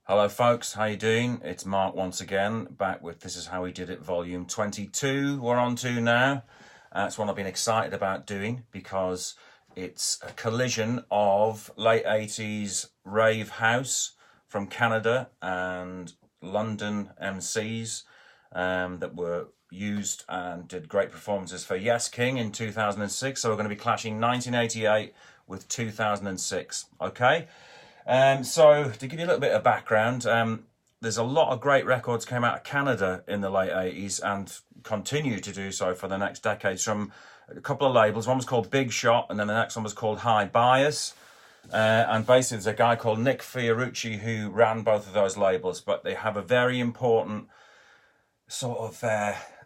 Hello folks, how you doing? It's Mark once again, back with This Is How We Did It volume 22 we're on to now. It's one I've been excited about doing because it's a collision of late 80s rave house from Canada and London MCs that were used and did great performances for Yesking in 2006. So we're going to be clashing 1988 with 2006, okay? So to give you a little bit of background, there's a lot of great records came out of Canada in the late 80s and continue to do so for the next decades from a couple of labels. One was called Bigshot and then the next one was called Hi Bias. And basically there's a guy called Nick Fiorucci who ran both of those labels, but they have a very important sort of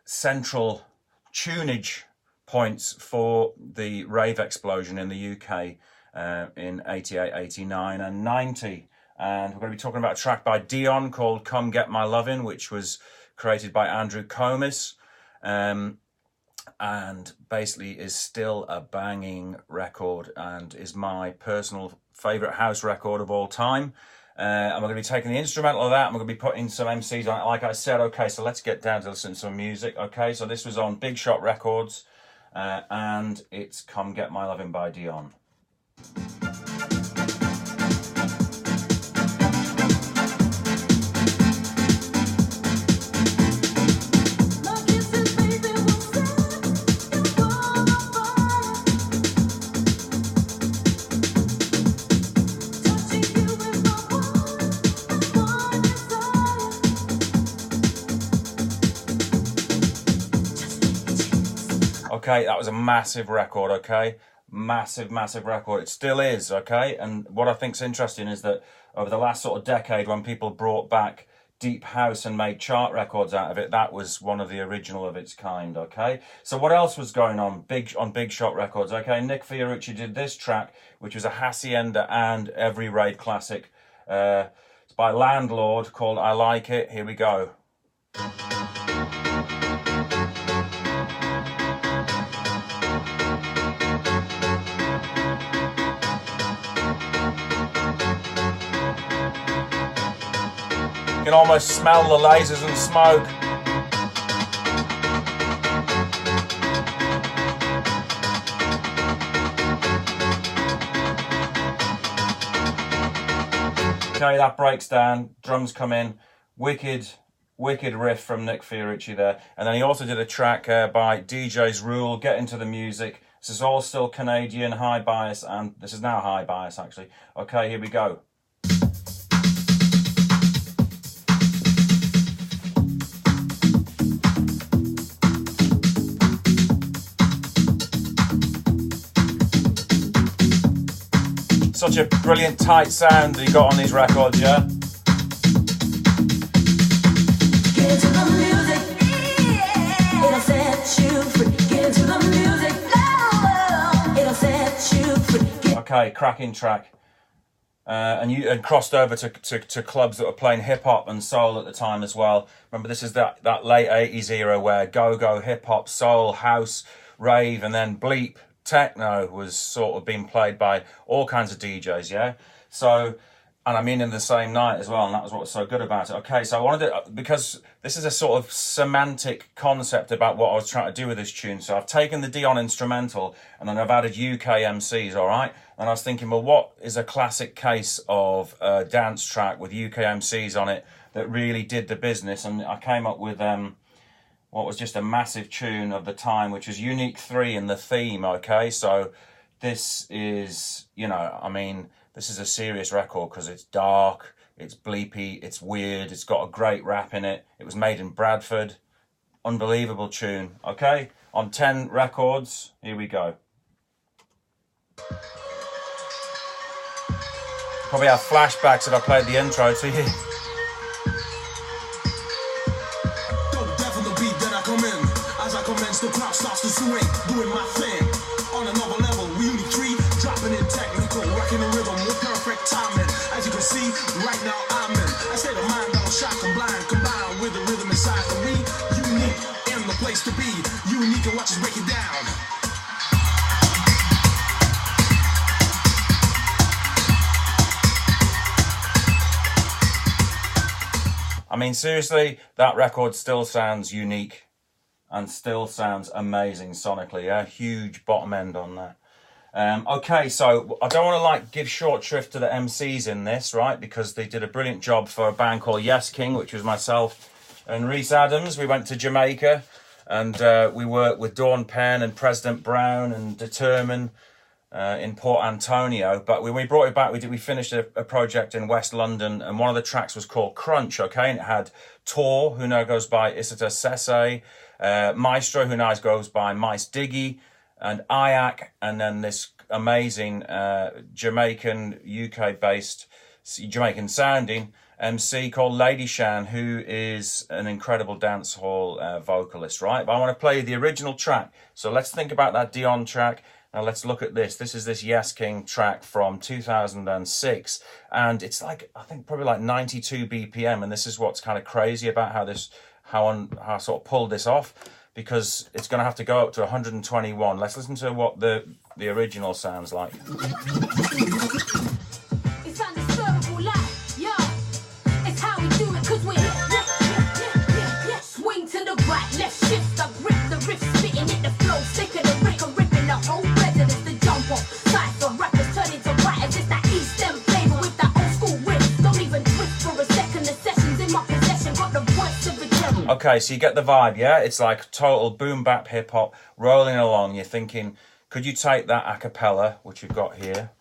central tunage points for the rave explosion in the UK. In 88, 89 and 90. And we're going to be talking about a track by Dionne called Come Get My Lovin', which was created by Andrew Comis, and basically is still a banging record and is my personal favourite house record of all time. And we're going to be taking the instrumental of that and we're going to be putting some MCs on it, like I said. Okay, so let's get down to listen to some music. Okay, so this was on Bigshot Records and it's Come Get My Lovin' by Dionne. Okay, that was a massive record, okay? Massive record. It still is, okay? And what I think's interesting is that over the last sort of decade, when people brought back deep house and made chart records out of it, that was one of the original of its kind, okay? So what else was going on Bigshot Records, okay? Nick Fiorucci did this track, which was a Hacienda and Every Raid classic. It's by Landlord called I Like It. Here we go. You can almost smell the lasers and smoke. Okay, that breaks down, drums come in, wicked riff from Nick Fiorucci there. And then he also did a track by DJ's Rule, Get Into the Music. This is all still Canadian, High Bias, and this is now High Bias actually. Okay, here we go. Such a brilliant tight sound that you got on these records, yeah? Get into the music, it'll set you free. Get into the music, it'll set you free. Okay, cracking track. And crossed over to clubs that were playing hip-hop and soul at the time as well. Remember, this is that late 80s era where go-go, hip-hop, soul, house, rave, and then bleep. Techno was sort of being played by all kinds of DJs, yeah? So, and I mean in the same night as well, and that was what was so good about it. Okay, so I wanted to, because this is a sort of semantic concept about what I was trying to do with this tune, so I've taken the Dionne instrumental, and then I've added UK MCs, all right? And I was thinking, well, what is a classic case of a dance track with UK MCs on it that really did the business? And I came up with what was just a massive tune of the time, which was Unique 3 in The Theme, okay? So this is, you know, I mean, this is a serious record because it's dark, it's bleepy, it's weird, it's got a great rap in it. It was made in Bradford. Unbelievable tune, okay? On 10 Records, here we go. Probably have flashbacks if I played the intro to you. The crowd starts to swing, doing my thing. On another level, we Unique 3, dropping in technical, rocking the rhythm with perfect timing. As you can see, right now I'm in a state of mind that'll shock and blind, combined with the rhythm inside of me. Unique in the place to be, unique and watch us break it down. mean, seriously, that record still sounds unique and still sounds amazing sonically. Yeah, huge bottom end on that. Okay, so I don't want to like give short shrift to the MCs in this, right? Because they did a brilliant job for a band called Yesking, which was myself and Rhys Adams. We went to Jamaica and we worked with Dawn Penn and President Brown and Determine in Port Antonio. But when we brought it back, we finished a project in West London, and one of the tracks was called Crunch, okay? And it had Tor, who now goes by Isata Sese, Maestro, who now goes by Mysdiggi, and Ayak, and then this amazing Jamaican, UK-based, Jamaican sounding MC called Lady Chann, who is an incredible dancehall vocalist, right? But I want to play the original track. So let's think about that Dionne track. Now let's look at this. This is this Yesking track from 2006. And it's like, I think probably like 92 BPM. And this is what's kind of crazy about how I sort of pulled this off, because it's going to have to go up to 121. Let's listen to what the original sounds like. It's undisturbable life, yeah. It's how we do it, cause we swing to the right, left shift, I grip the riff, spitting it, the flow, sicker the rick, I'm ripping the whole residence, the jump off. Cypher rappers turn into writers, it's that East End flavor with that old school riff. Don't even twist for a second, the session's in my possession, got the voice of a gentleman. Okay, so you get the vibe, yeah? It's like total boom bap hip hop rolling along. You're thinking, could you take that a cappella, which you've got here?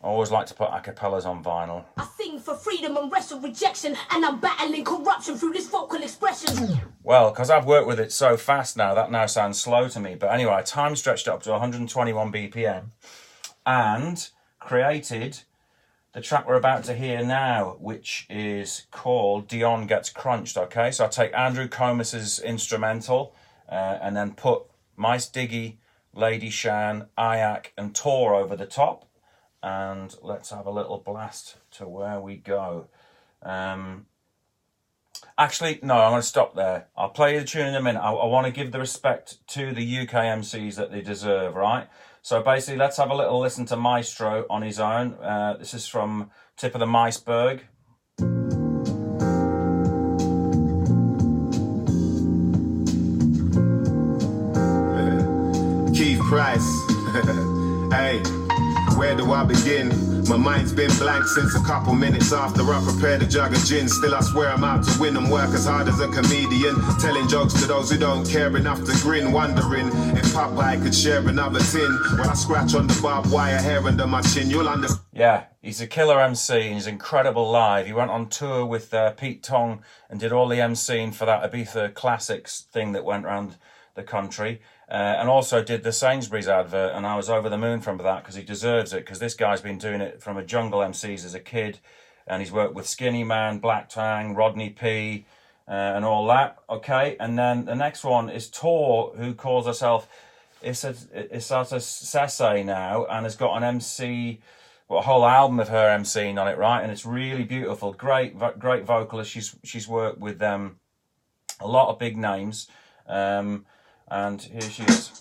I always like to put a cappellas on vinyl. I sing for freedom and wrestle rejection, and I'm battling corruption through this vocal expression. Well, because I've worked with it so fast now, that now sounds slow to me. But anyway, I time stretched it up to 121 BPM and created the track we're about to hear now, which is called Dionne Gets Crunched, okay? So I take Andrew Comis's instrumental and then put Mysdiggi, Lady Chann, Ayak and Tor over the top. And let's have a little blast to where we go. Actually, no, I'm going to stop there. I'll play you the tune in a minute. I want to give the respect to the UK MCs that they deserve, right? So basically, let's have a little listen to Maestro on his own. This is from Tip of the Iceberg. Keith Price. Hey, where do I begin? My mind's been blank since a couple minutes after I prepared a jug of gin. Still I swear I'm out to win and work as hard as a comedian, telling jokes to those who don't care enough to grin, wondering if Popeye could share another tin. When I scratch on the barbed wire hair under my chin, you'll understand. Yeah, he's a killer MC and he's incredible live. He went on tour with Pete Tong and did all the MCing for that Ibiza Classics thing that went around the country. And also did the Sainsbury's advert, and I was over the moon from that because he deserves it, because this guy's been doing it from a jungle MCs as a kid, and he's worked with Skinny Man, Black Tang, Rodney P, and all that, okay? And then the next one is Tor, who calls herself Isata Sese now, and has got an MC, well, a whole album of her MCing on it, right? And it's really beautiful, great vocalist. She's worked with a lot of big names, and here she is.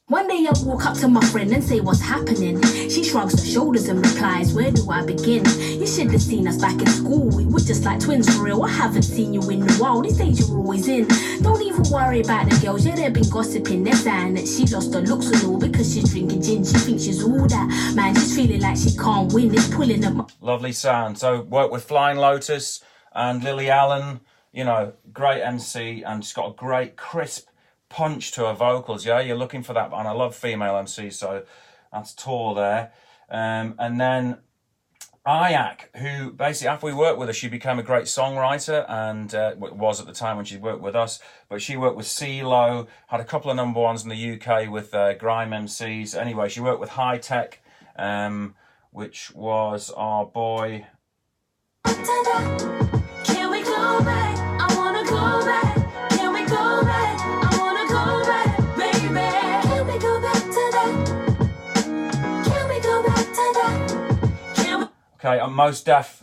One day I walk up to my friend and say, what's happening? She shrugs her shoulders and replies, where do I begin? You should have seen us back in school. We were just like twins for real. I haven't seen you in a while. This age you're always in. Don't even worry about the girls. Yeah, they've been gossiping. They're saying that she lost her looks and all because she's drinking gin. She thinks she's all that. Man, she's feeling like she can't win. It's pulling up. Lovely sound. So worked with Flying Lotus and Lily Allen. You know, great MC, and she's got a great crisp punch to her vocals. Yeah, you're looking for that, and I love female MCs, so that's Tor there. And then Ayak, who basically after we worked with her, she became a great songwriter, and was at the time when she worked with us. But she worked with CeeLo, had a couple of number ones in the UK with grime MCs. Anyway, she worked with High Tech, which was our boy. Can we go back? I wanna go back. Can we go back? I wanna go back, baby. Can we go back to that? Can we go back to that? Can we... Okay, and Most Def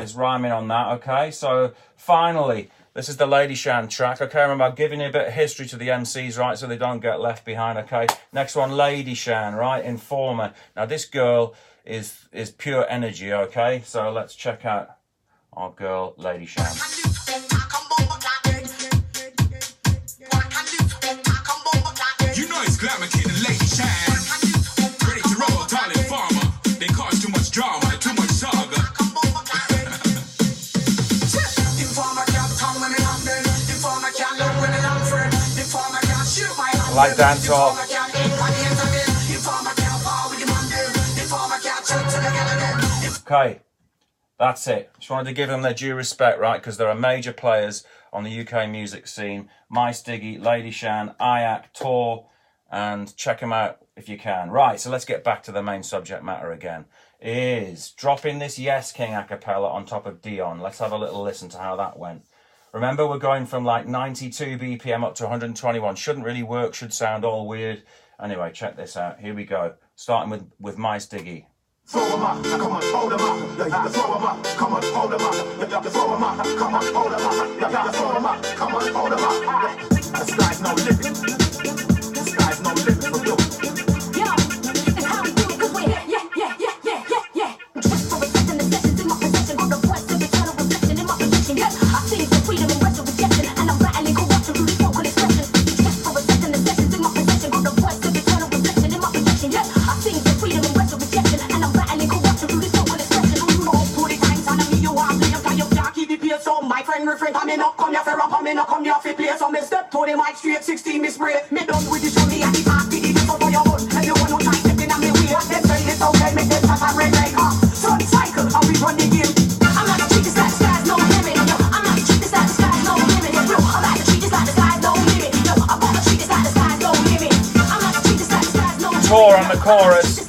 is rhyming on that, okay? So, finally, this is the Lady Chann track, okay? Remember, I'm giving you a bit of history to the MCs, right, so they don't get left behind, okay? Next one, Lady Chann, right? Informer. Now, this girl is pure energy, okay? So let's check out our girl, Lady Chann. You know it's Glamour Kid and Lady Chann. Ready to roll, darling farmer. They cause too much drama, too much saga. I like dancehall. Okay, that's it. Just wanted to give them their due respect, right? Because there are major players on the UK music scene. Mysdiggi, Lady Chann, Ayak, Tor, and check them out if you can. Right, so let's get back to the main subject matter again. Is dropping this Yesking a cappella on top of Dionne. Let's have a little listen to how that went. Remember, we're going from like 92 BPM up to 121. Shouldn't really work, should sound all weird. Anyway, check this out. Here we go. Starting with Mysdiggi. Throw 'em up, come on, hold 'em up. Throw 'em up, come on, hold 'em up. Throw 'em up, come on, hold 'em up. Throw 'em up, come on, hold 'em up. The sky's no limit. The sky's no limit for you. Yo, it's how we do it, 'cause we're yeah. Just for respecting the sessions in my possession. Got the voice of eternal reflection in my position. Yeah, I see the freedom and rest of rejection, and I'm rattling corruption through the vocal expression. Just for respecting the sessions in my possession. Got the voice of eternal reflection in my position. Yeah, I see the freedom and rest of rejection, and I'm rattling corruption through this vocal expression. You know, put the times on me, you are playing for your can't keep the pace. So my friend refrain, coming up, come here, fair up, coming up, come here, fit play. So me step to the mic straight, 16 me spray. Me done with the show, me and the party, the so for your own. Everyone who try stepping on me way, them say it's okay, make them touch a red like sun cycle, and we run the game. I'm not the cheapest like the sky's no limit. Yo, I'm not the cheapest like the sky's no limit. Yo, I'm not the cheapest like the sky's no limit. Yo, I'm not the cheapest like the sky's no limit. I'm not the cheapest like the sky's no limit. Tor on the chorus. Big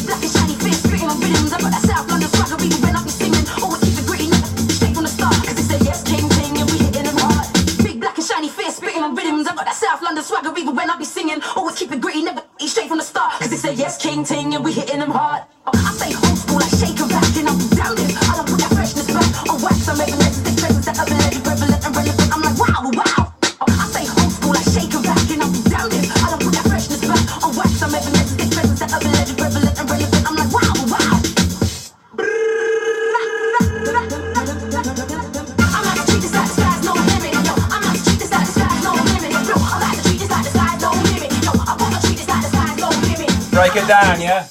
black and shiny face, spitting on rhythms. I got that South London swagger, even when I be singing. Always keep it gritty, never straight from the start. 'Cause it's a yes king thing and we hitting them hard. Big black and shiny face, spitting on rhythms. I got that South London swagger, even when I be singing. Always keep it gritty, never straight from the start. 'Cause it's a yes king thing and we hitting them hard. I say old school, like shake and back, and I'm down this. I don't put that freshness back on wax. I'm making legends, expressions that are legend, prevalent and relevant. I'm like wow. I say old school, like shake and back, and I'm down this. I don't put that freshness back on wax. I'm making legends, expressions that are legend, prevalent and relevant. I'm like wow. I'm not the cheapest like the sky's no limit. Yo, I'm not the cheapest like the sky's no limit. Yo, I'm not the cheapest like the sky's no limit. Yo, I'm not the cheapest like the sky's no limit. Break it down, yeah?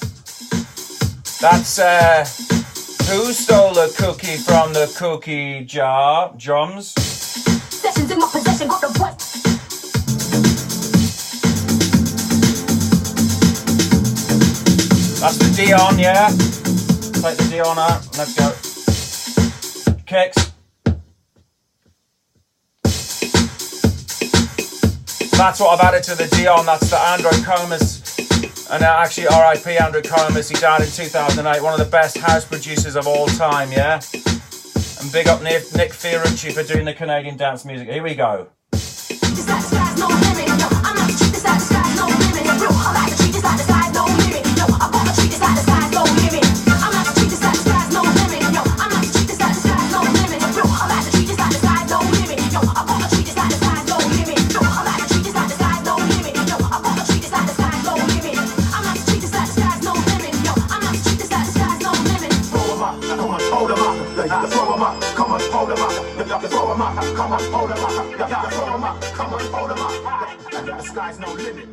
That's, who stole the cookie from the cookie jar? Drums? Sessions in my possession, got the voice. That's the Dionne, yeah? Take the Dionne out. Let's go. Kicks. That's what I've added to the Dionne. That's the Andrew Comas. And actually, RIP Andrew Comas. He died in 2008. One of the best house producers of all time, yeah? And big up Nick Fiorucci for doing the Canadian dance music. Here we go. Cheapest like the sky's no limit. Yo, I'm not the cheapest like the sky's no limit. Yo, I'm not the cheapest like the sky's no limit. Yo, I'm not the cheapest like the sky's no limit. I'm not the cheapest like the sky's no limit. Yo, I'm not the cheapest like the sky's no limit. Yo, I'm not the cheapest like the sky's no limit. Yo, I'm not the cheapest like the sky's no limit. Yo, I'm not the cheapest like the sky's no limit. Yo, I'm not the cheapest like the sky's no limit. I'm not the cheapest like the sky's no limit. Yo, I'm not the cheapest like the sky's no limit. Throw 'em up, come on, hold 'em up. Throw 'em up, come on, hold 'em up. Throw 'em up, come on, hold 'em up. Throw 'em up, come on, hold 'em up. The sky's no limit.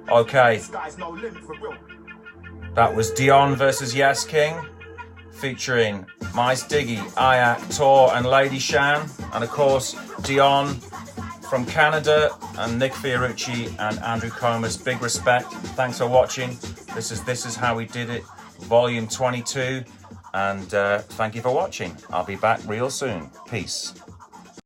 Okay, The sky's no limit for real. that was Dionne versus Yesking, featuring Mysdiggi, Ayak, Tor, and Lady Chann. And of course, Dionne from Canada, and Nick Fiorucci and Andrew Comas. Big respect. Thanks for watching. This is how we did it, volume 22. And thank you for watching. I'll be back real soon. Peace.